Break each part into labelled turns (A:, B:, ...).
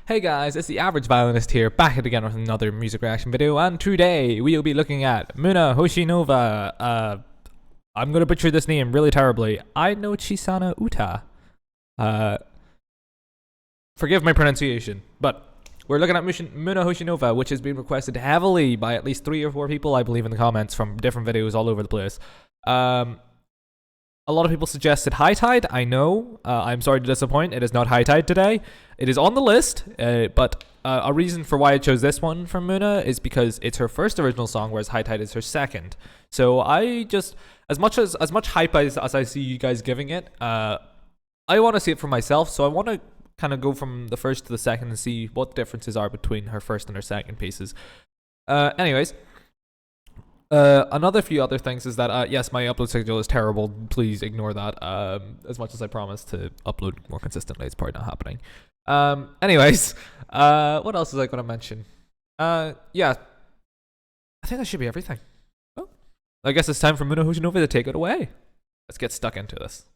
A: Hey guys, it's the Average Violinist here, back again with another music reaction video, and today we'll be looking at Moona Hoshinova. I'm gonna butcher this name really terribly. I know Chiisana Uta. Forgive my pronunciation, but we're looking at Moona Hoshinova, which has been requested heavily by at least 3 or 4 people, I believe, in the comments from different videos all over the place. A lot of people suggested High Tide. I know. I'm sorry to disappoint. It is not High Tide today. It is on the list, but a reason for why I chose this one from Moona is because it's her first original song, whereas High Tide is her second. So I just, as much hype as I see you guys giving it, I want to see it for myself. So I want to kind of go from the first to the second and see what the differences are between her first and her second pieces. Anyways. Another few other things is that, yes, my upload schedule is terrible. Please ignore that. As much as I promised to upload more consistently, it's probably not happening. Anyways, what else was I going to mention? Yeah, I think that should be everything. Oh, I guess it's time for Moona Hoshinova to take it away. Let's get stuck into this.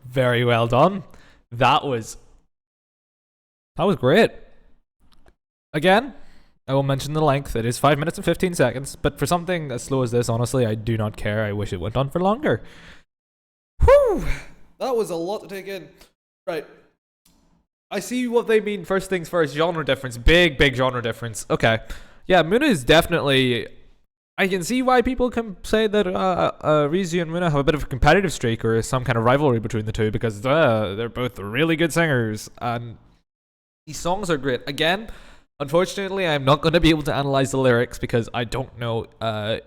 A: Very well done. That was great. Again, I will mention the length. It is 5 minutes and 15 seconds, but for something as slow as this, honestly, I do not care. I wish it went on for longer. Whew! That was a lot to take in. Right. I see what they mean. First things first, genre difference. Big genre difference. Okay. Yeah, Moona is definitely... I can see why people can say that Rizu and Moona have a bit of a competitive streak or some kind of rivalry between the two, because they're both really good singers, and these songs are great. Again, unfortunately, I'm not going to be able to analyze the lyrics because I don't know. I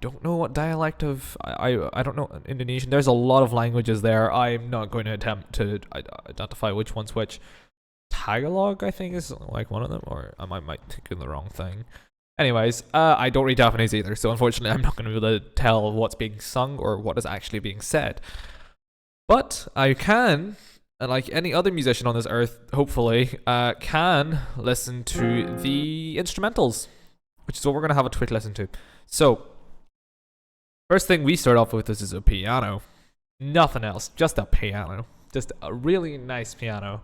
A: don't know what dialect of I don't know Indonesian. There's a lot of languages there. I'm not going to attempt to identify which one's which. Tagalog, I think, is like one of them, or I might think of the wrong thing. Anyways, I don't read Japanese either, so unfortunately I'm not going to be able to tell what's being sung or what is actually being said. But I can, like any other musician on this earth, hopefully, can listen to the instrumentals, which is what we're going to have a quick listen to. So, first thing we start off with is a piano. Nothing else, just a piano. Just a really nice piano.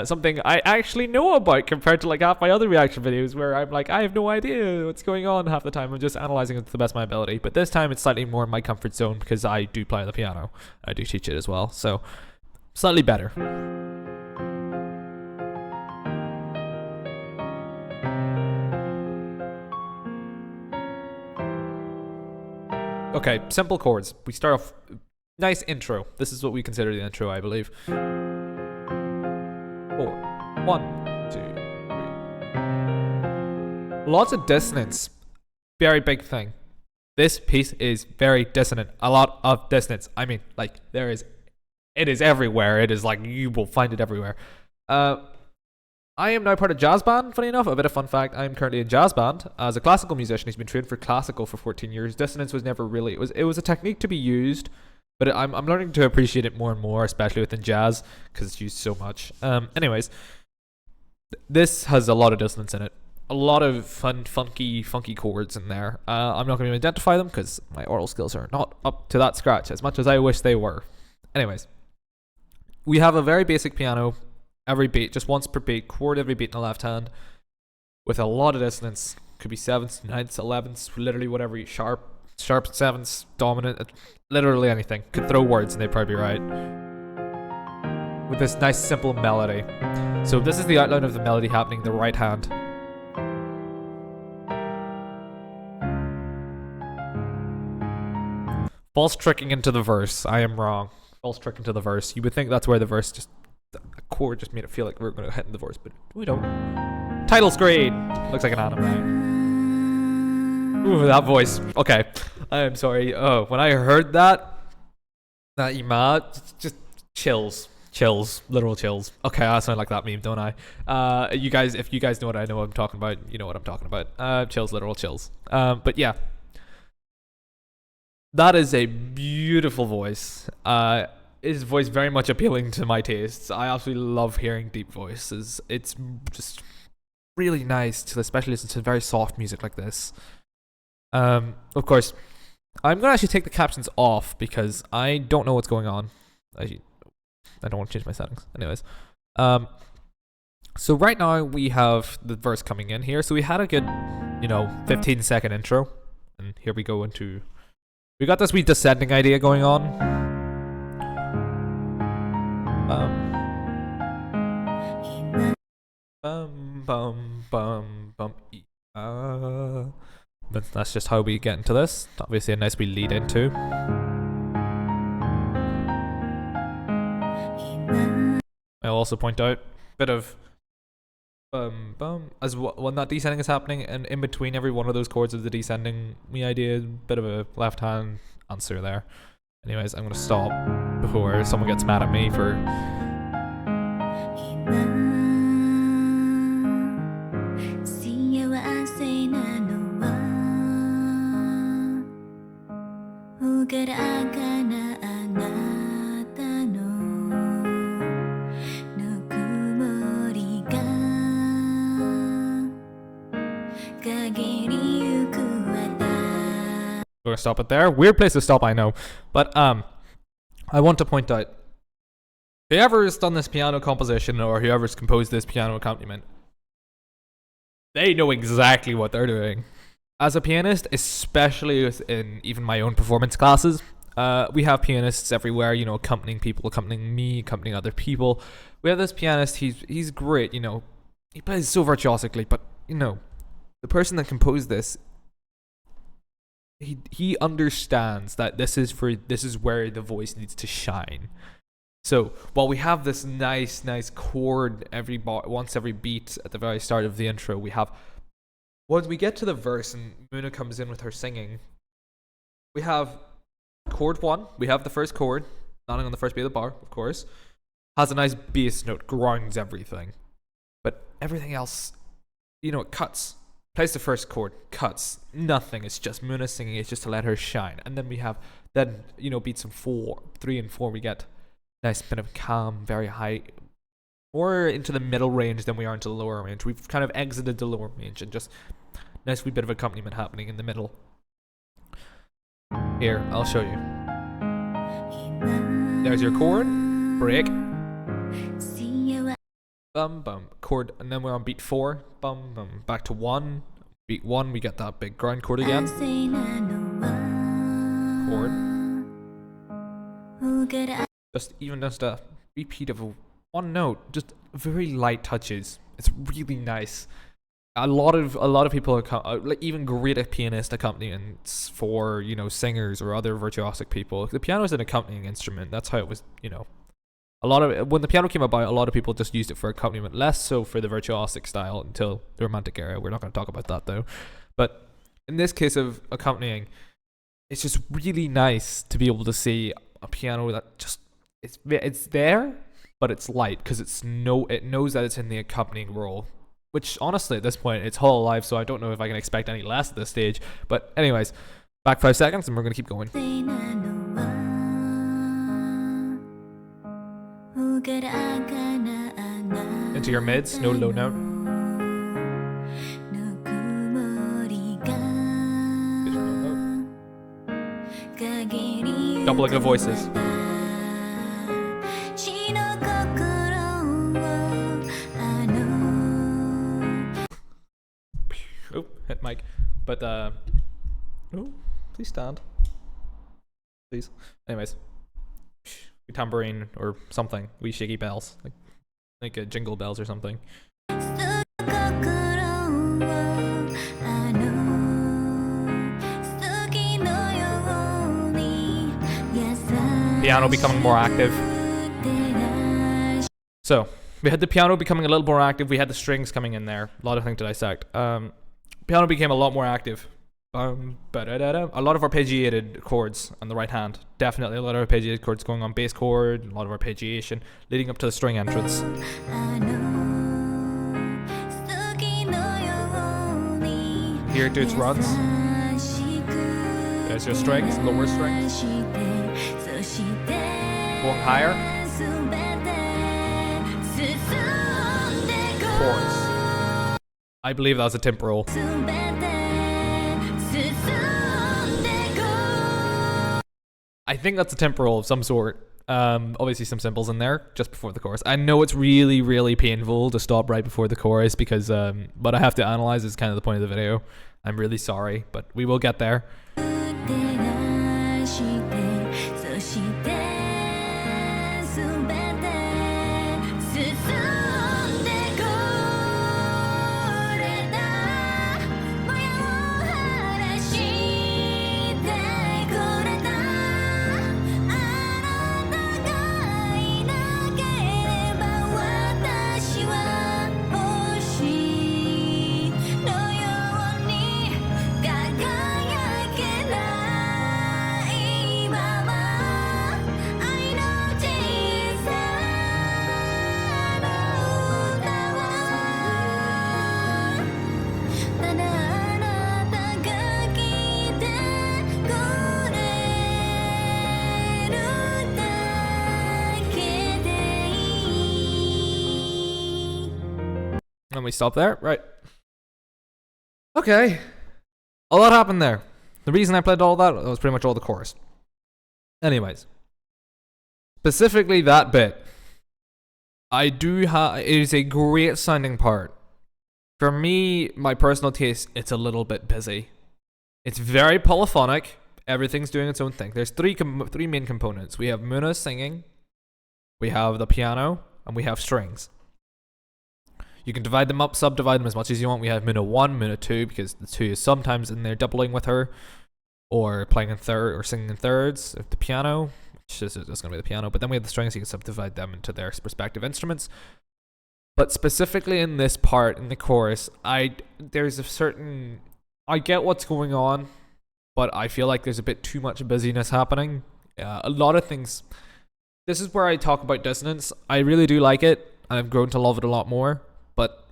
A: Something I actually know about compared to like half my other reaction videos where I'm like, I have no idea what's going on half the time. I'm just analyzing it to the best of my ability. But this time it's slightly more in my comfort zone because I do play the piano. I do teach it as well. So, slightly better. Okay, simple chords. We start off, nice intro. This is what we consider the intro, I believe. 4, 1, 2, 3. Lots of dissonance. Very big thing. This piece is very dissonant. A lot of dissonance. I mean, like, it is everywhere. It is like, you will find it everywhere. I am now part of jazz band, funny enough. A bit of fun fact, I am currently in jazz band. As a classical musician, he's been trained for classical for 14 years. Dissonance was never really, it was a technique to be used, but I'm learning to appreciate it more and more, especially within jazz, because it's used so much. Anyways, this has a lot of dissonance in it. A lot of funky chords in there. I'm not going to identify them because my oral skills are not up to that scratch, as much as I wish they were. Anyways, we have a very basic piano. Every beat, just once per beat, chord every beat in the left hand, with a lot of dissonance. Could be 7ths, 9ths, 11ths, literally whatever you sharp 7ths, dominant, literally anything. Could throw words and they'd probably be right. With this nice simple melody. So this is the outline of the melody happening in the right hand. False tricking into the verse. I am wrong. False trick into the verse. You would think that's where the verse just, a chord just made it feel like we were going to hit in the verse, but we don't. Title screen! Looks like an anime. Ooh, that voice. Okay. I am sorry. Oh, when I heard that Ima, just chills. Chills. Literal chills. Okay, I sound like that meme, don't I? If you guys know what I know what I'm talking about, you know what I'm talking about. Chills, literal chills. But yeah. That is a beautiful voice. His voice very much appealing to my tastes. I absolutely love hearing deep voices. It's just really nice to especially listen to very soft music like this. Of course, I'm gonna actually take the captions off because I don't know what's going on. I don't want to change my settings. Anyways, so right now we have the verse coming in here. So we had a good, 15-second intro, and here we go into. We got this wee descending idea going on. But that's just how we get into this. Obviously a nice wee lead into. I'll also point out a bit of as when that descending is happening, and in between every one of those chords of the descending, we idea a bit of a left hand answer there. Anyways, I'm gonna stop before someone gets mad at me for. We're gonna stop it there. Weird place to stop, I know, but I want to point out, whoever's done this piano composition or whoever's composed this piano accompaniment, they know exactly what they're doing. As a pianist, especially in even my own performance classes, we have pianists everywhere, you know, accompanying people, accompanying me, accompanying other people. We have this pianist, he's great, you know, he plays so virtuosically, but, you know, the person that composed this, he understands that this is where the voice needs to shine. So while we have this nice chord once every beat at the very start of the intro, we have, once we get to the verse and Moona comes in with her singing, we have chord 1, we have the first chord, landing on the first beat of the bar, of course, has a nice bass note, grounds everything. But everything else, you know, it cuts. Plays the first chord, cuts, nothing. It's just Moona singing. It's just to let her shine. And then we have, you know, beats in 3 and 4, we get nice bit of calm, very high, more into the middle range than we are into the lower range. We've kind of exited the lower range and just nice wee bit of accompaniment happening in the middle. Here, I'll show you. There's your chord, break, bum bum, chord, and then we're on beat 4, bum bum, back to 1, beat 1, we get that big ground chord again, chord, just a repeat of one note, just very light touches. It's really nice. A lot of people are like even great pianist accompaniments for, you know, singers or other virtuosic people. The piano is an accompanying instrument. That's how it was, you know. When the piano came about, a lot of people just used it for accompaniment, less so for the virtuosic style until the Romantic era. We're not going to talk about that though. But in this case of accompanying, it's just really nice to be able to see a piano that just it's there, but it's light because it knows that it's in the accompanying role. Which honestly, at this point, it's Hololive, so I don't know if I can expect any less at this stage. But anyways, back 5 seconds, and we're going to keep going. Into your mids, no low note. Doubling of voices. Oh, hit mic. But, oh, please stand. Please. Anyways. Tambourine or something. We shaky bells. Like a jingle bells or something. Piano becoming more active. So, we had the piano becoming a little more active. We had the strings coming in there. A lot of things to dissect. Piano became a lot more active. A lot of arpeggiated chords on the right hand. Definitely a lot of arpeggiated chords going on bass chord, a lot of arpeggiation leading up to the string entrance. Here to its runs. There's your strings, lower strings. Going higher. Chords. I believe that was a temporal. I think that's a temporal of some sort. Obviously some cymbals in there just before the chorus. I know it's really, really painful to stop right before the chorus because what I have to analyze is kind of the point of the video. I'm really sorry, but we will get there. And we stop there, right? Okay. A lot happened there. The reason I played all that was pretty much all the chorus. Anyways. Specifically that bit. It is a great sounding part. For me, my personal taste, it's a little bit busy. It's very polyphonic. Everything's doing its own thing. There's three main components. We have Moona singing, we have the piano, and we have strings. You can divide them up, subdivide them as much as you want. We have Moona 1, Moona 2, because the 2 is sometimes in there doubling with her, or playing in third, or singing in thirds of the piano, which is going to be the piano. But then we have the strings, so you can subdivide them into their respective instruments. But specifically in this part, in the chorus, I get what's going on, but I feel like there's a bit too much busyness happening. A lot of things. This is where I talk about dissonance. I really do like it, and I've grown to love it a lot more. But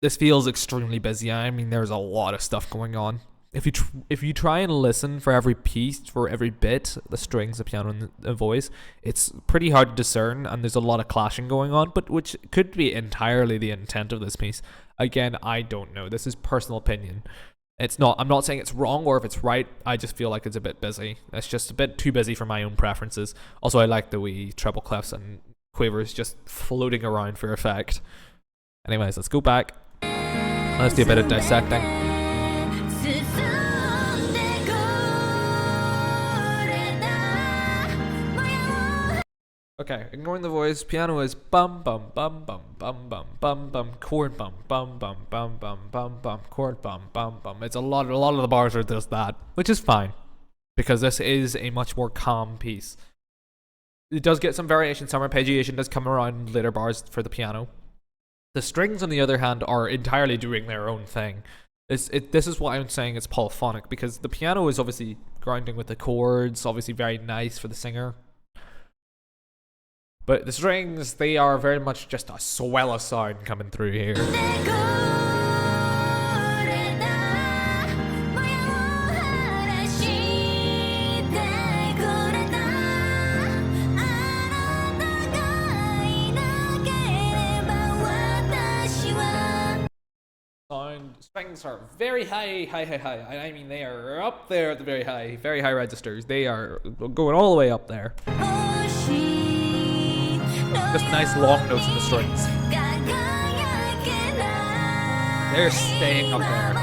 A: this feels extremely busy. I mean, there's a lot of stuff going on. If you try and listen for every piece, for every bit, the strings, the piano, and the voice, it's pretty hard to discern, and there's a lot of clashing going on, but which could be entirely the intent of this piece. Again, I don't know. This is personal opinion. I'm not saying it's wrong or if it's right. I just feel like it's a bit busy. It's just a bit too busy for my own preferences. Also, I like the wee treble clefs and quavers just floating around for effect. Anyways, let's go back. Let's do a bit of dissecting. Okay, ignoring the voice, piano is bum bum bum bum bum bum bum bum, chord bum bum bum bum bum bum bum, chord bum bum bum. It's a lot of the bars are just that, which is fine, because this is a much more calm piece. It does get some variation, some arpeggiation does come around later bars for the piano. The strings, on the other hand, are entirely doing their own thing. This is why I'm saying it's polyphonic, because the piano is obviously grounding with the chords, obviously very nice for the singer. But the strings, they are very much just a swell of sound coming through here. Strings are very high. I mean, they are up there at the very high registers. They are going all the way up there. Just nice long notes in the strings. They're staying up there.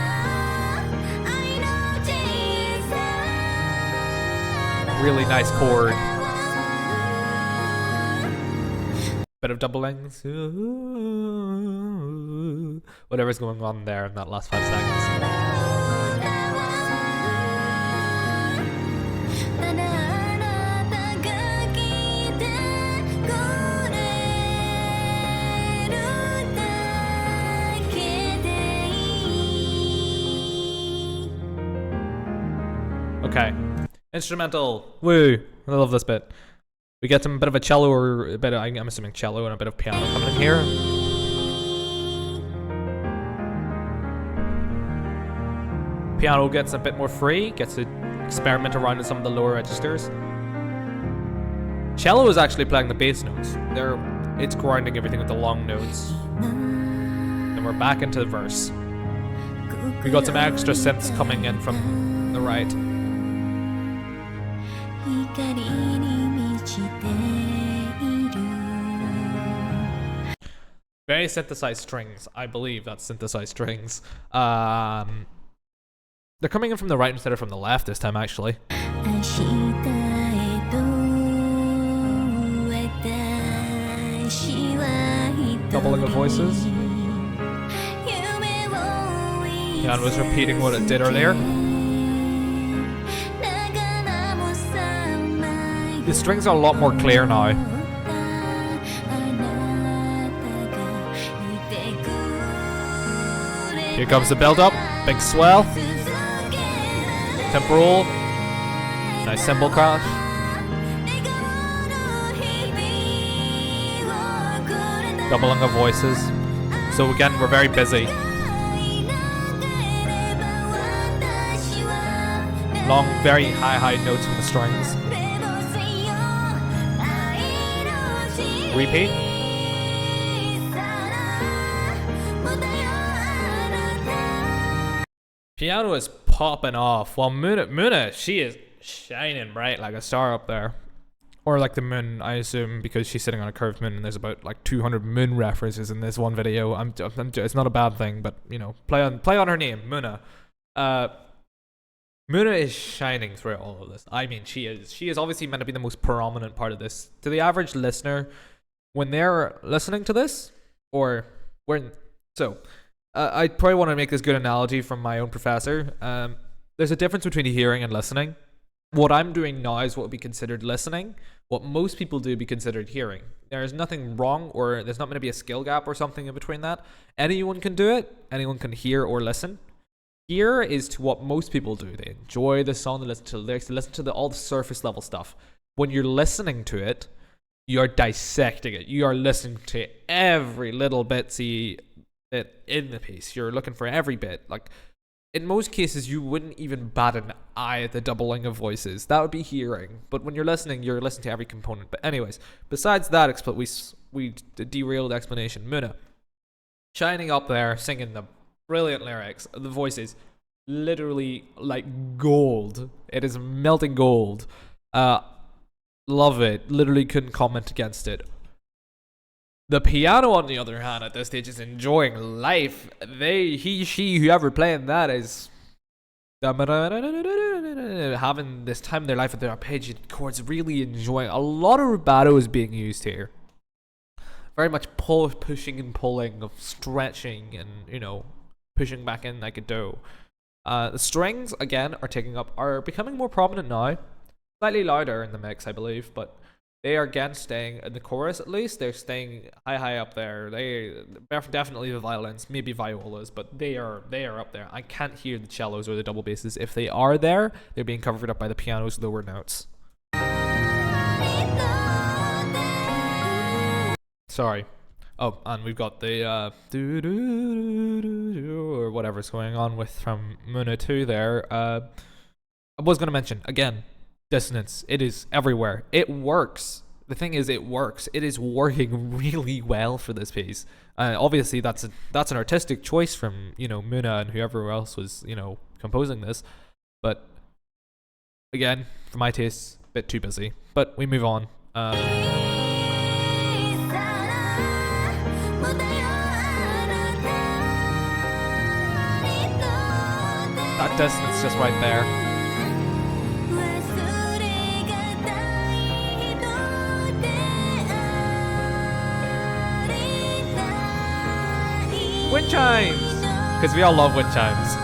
A: Really nice chord. Bit of doublings. Whatever's going on there in that last 5 seconds. Okay, instrumental. Woo! I love this bit. We get some bit of a cello or a bit of, I'm assuming cello and a bit of piano coming in here. Piano gets a bit more free, gets to experiment around in some of the lower registers. Cello is actually playing the bass notes. It's grounding everything with the long notes. And we're back into the verse. We got some extra synths coming in from the right. Very synthesized strings. I believe that's synthesized strings. They're coming in from the right instead of from the left this time, actually. Doubling of voices. Jan was repeating what it did earlier. The strings are a lot more clear now. Here comes the build up, big swell, temporal, nice cymbal crash. Doubling of voices. So again, we're very busy. Long, very high notes from the strings. Repeat. Piano is popping off while Moona, she is shining bright like a star up there. Or like the moon, I assume, because she's sitting on a curved moon and there's about like 200 moon references in this one video. It's not a bad thing, but you know, play on her name, Moona. Moona is shining through all of this. I mean, she is obviously meant to be the most prominent part of this. To the average listener, when they're listening to this, or when I probably want to make this good analogy from my own professor. There's a difference between hearing and listening. What I'm doing now is what would be considered listening. What most people do be considered hearing. There's nothing wrong, or there's not going to be a skill gap or something in between that. Anyone can do it. Anyone can hear or listen. Hear is to what most people do. They enjoy the song, they listen to the lyrics, they listen to all the surface level stuff. When you're listening to it, you are dissecting it. You are listening to every little bitsy bit in the piece. You're looking for every bit. Like, in most cases, you wouldn't even bat an eye at the doubling of voices. That would be hearing. But when you're listening to every component. But anyways, besides that, we derailed explanation. Moona, shining up there, singing the brilliant lyrics. The voices, literally like gold. It is melting gold. Love it. Literally couldn't comment against it. The piano, on the other hand, at this stage is enjoying life. She, whoever playing that is having this time in their life with their arpeggiated chords, really enjoying. A lot of rubato is being used here. Very much pushing and pulling, of stretching and, you know, pushing back in like a dough. The strings, again, are becoming more prominent now. Slightly louder in the mix, I believe, but they are again staying in the chorus. At least they're staying high up there. They definitely the violins, maybe violas, but they are up there. I can't hear the cellos or the double basses. If they are there, they're being covered up by the piano's lower notes. Sorry. Oh, and we've got the or whatever's going on with from Moona 2 there. I was going to mention again, dissonance. It is everywhere. It works. The thing is, it works. It is working really well for this piece. Obviously, that's an artistic choice from, you know, Moona and whoever else was, you know, composing this. But again, for my taste, a bit too busy. But we move on. That distance just right there. Wind chimes! Because we all love wind chimes.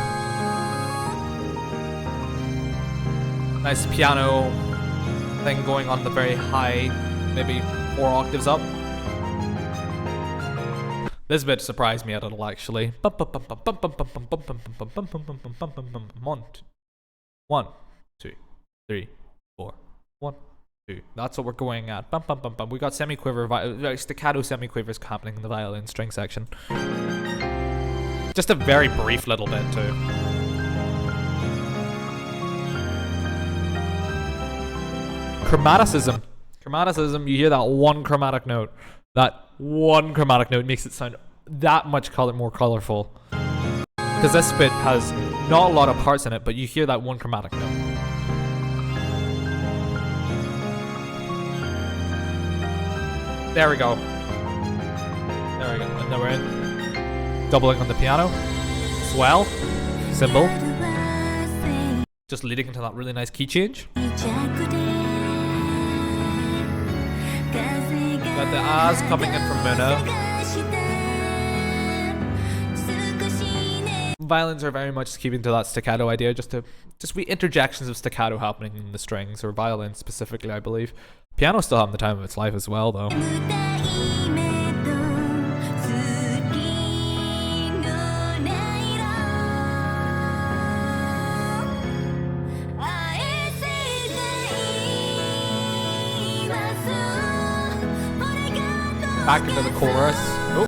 A: Nice piano thing going on the very high, maybe 4 octaves up. This bit surprised me a little, actually. One, two, three, 4. 1, 2. That's what we're going at. We got semi-quiver, staccato semi-quivers happening in the violin string section. Just a very brief little bit, too. Chromaticism. Chromaticism, you hear that one chromatic note. That one chromatic note makes it sound that much more colorful. Because this bit has not a lot of parts in it, but you hear that one chromatic note. There we go. There we go. And then we're in. Doubling on the piano. Swell. Cymbal. Just leading into that really nice key change. Got the ahs coming in from Moona. Violins are very much keeping to that staccato idea, just interjections of staccato happening in the strings, or violins specifically, I believe. Piano still having the time of its life as well, though. Back into the chorus. Oh.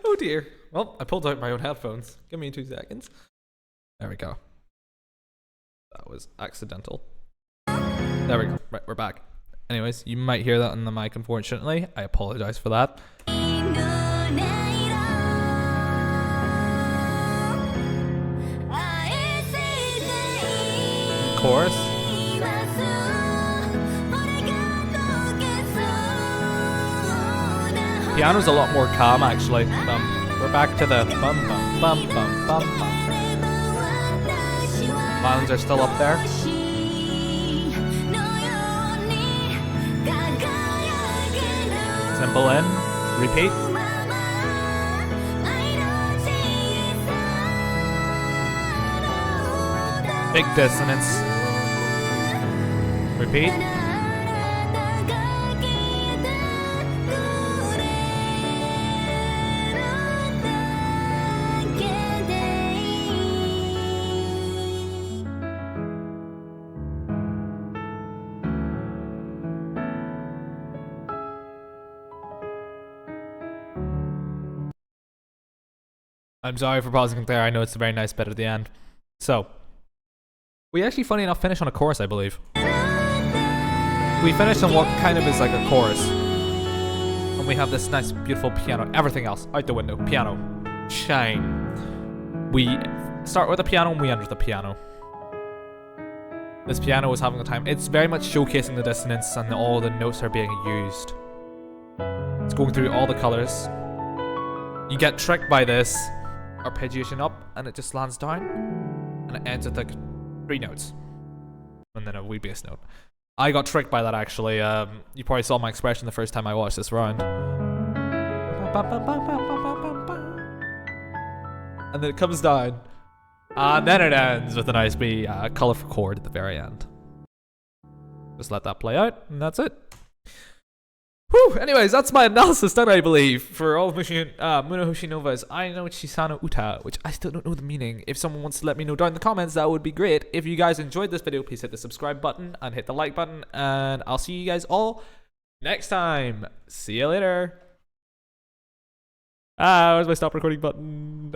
A: Oh dear. Well, I pulled out my own headphones. Give me 2 seconds. There we go. That was accidental. There we go. Right, we're back. Anyways, you might hear that on the mic, unfortunately. I apologize for that. Chorus. piano's a lot more calm actually. We're back to the bum bum bum bum bum bum. Violins are still up there. Cymbal in, repeat. Big dissonance. Repeat. I'm sorry for pausing there. I know it's a very nice bit at the end. So, we actually, funny enough, finish on a chorus, I believe. We finish on what kind of is like a chorus. And we have this nice, beautiful piano. Everything else, out the window. Piano. Shine. We start with the piano and we end with the piano. This piano is having a time. It's very much showcasing the dissonance and all the notes are being used. It's going through all the colors. You get tricked by this arpeggiation up and it just lands down. And it ends with like 3 notes. And then a wee bass note. I got tricked by that actually. You probably saw my expression the first time I watched this round. And then it comes down. And then it ends with a nice wee colourful chord at the very end. Just let that play out, and that's it. Whew, anyways, that's my analysis done, I believe, for all of Moona Hoshinova's I Know Chiisana Uta, which I still don't know the meaning. If someone wants to let me know down in the comments, that would be great. If you guys enjoyed this video, please hit the subscribe button and hit the like button, and I'll see you guys all next time. See you later. Where's my stop recording button?